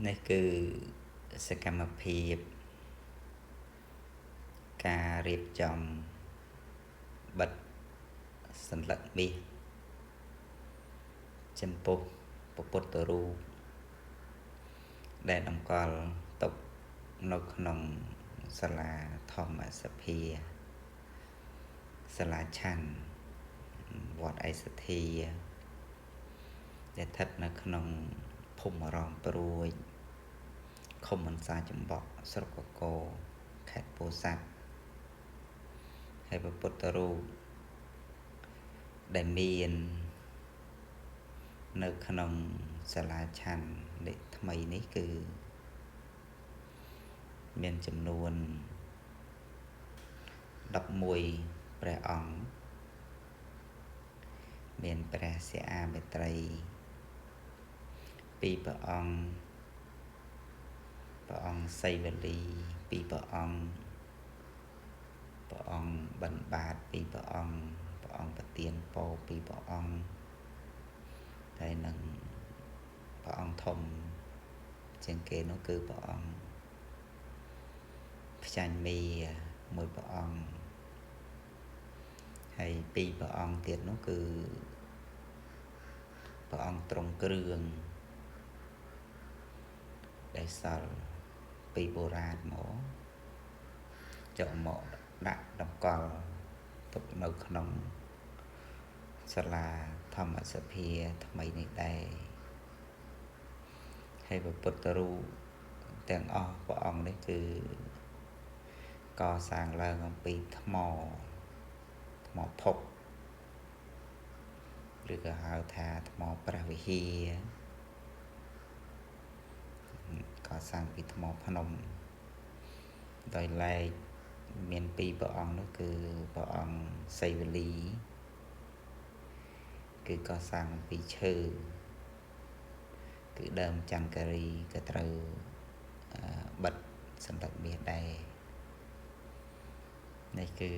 នេះគឺសកម្មភាពការរៀបចំបិទសន្លឹកមាសចំពោះព្រះពុទ្ធរូបដែលតម្កល់ទុកនៅក្នុងសាលាធម្មសភាសាលាឆាន់វត្តឯកសទ្ធាដែលស្ថិតនៅក្នុងភូមិរងព្រួយឃុំអន្សាចំបក់ស្រុកកកូរខេត្តពោធិ៍សាត់ហើយព្រះពុទ្ធរូបដែលមាននៅក្នុងសាលាឆាន់នេះថ្មីនេះគឺមានចំនួន11ព្រះអង្គមានព្រះសិអាមេត្រី2ព្រះអង្គព្រះអង្គសីវលី2ព្រះអង្គព្រះអង្គបិណ្ឌបាត2ព្រះអង្គព្រះអង្គប្រទានពរ2ព្រះអង្គតែនឹងព្រះអង្គធំជាងគេនោះគឺព្រះអង្គផ្ចាញ់មីមួយព្រះអង្គហើយ2ព្រះអង្គទៀតនោះគឺព្រះអង្គទ្រង់គ្រឿងដែលសល់ពីបុរាណមកយកមកដាក់តម្កល់ទុកនៅក្នុងសាលាធម្មសភាថ្មីនេះដែរហើយព្រះពុទ្ធរូបទាំងអស់ព្រះអង្គនេះគឺកសាងឡើងអំពីថ្មភពឬក៏ហៅថាថ្មព្រះវិហារកសាងពីថ្មភ្នំដោយឡែកមាន2ព្រះអង្គនោះគឺព្រះអង្គសីវលីគឺកសាងពីឈើគឺដើមចន្ទការីក៏ត្រូវបិទសន្លឹកមាសដែរនេះគឺ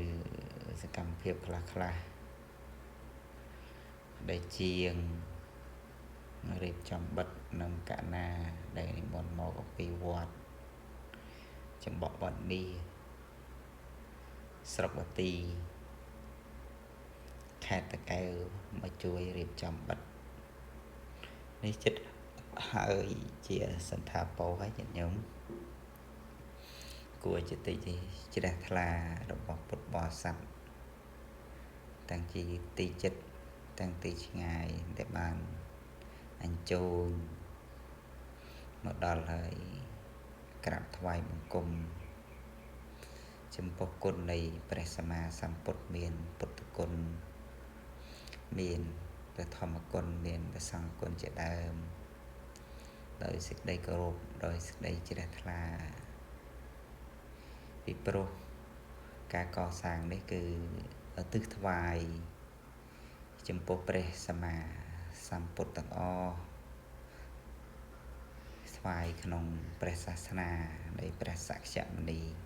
សកម្មភាពខ្លះដែលជាងរៀបចំបិទនឹងកណាដែលនិមន្តមកអំពីវត្តចំបក់វត្តនេះស្រុកបាទីខេត្តតាកែវមកជួយរៀបចំបិទនេះចិត្តហើយជាសន្តាពោហើយញាតិញោមគួរចិត្តជ្រះថ្លារបស់ពុទ្ធបរិស័ទទាំងជាទីចិត្តទាំងទីឆ្ងាយដែលបានអញ្ជើញមកដល់ហើយក្រាបថ្វាយបង្គំចំពោះគុណនៃព្រះសម្មាសម្ពុទ្ធមានពុទ្ធគុណមានព្រះធម្មគុណមានព្រះសង្ឃគុណជាដើមដោយសេចក្តីគោរពដោយសេចក្តីជ្រះថ្លាពីព្រោះការកសាងនេះគឺឧទ្ទិសថ្វាយចំពោះព្រះសម្មាសម្ពុទ្ធទាំងអស់ថ្វាយក្នុងព្រះសាសនានៃព្រះសក្យមុនី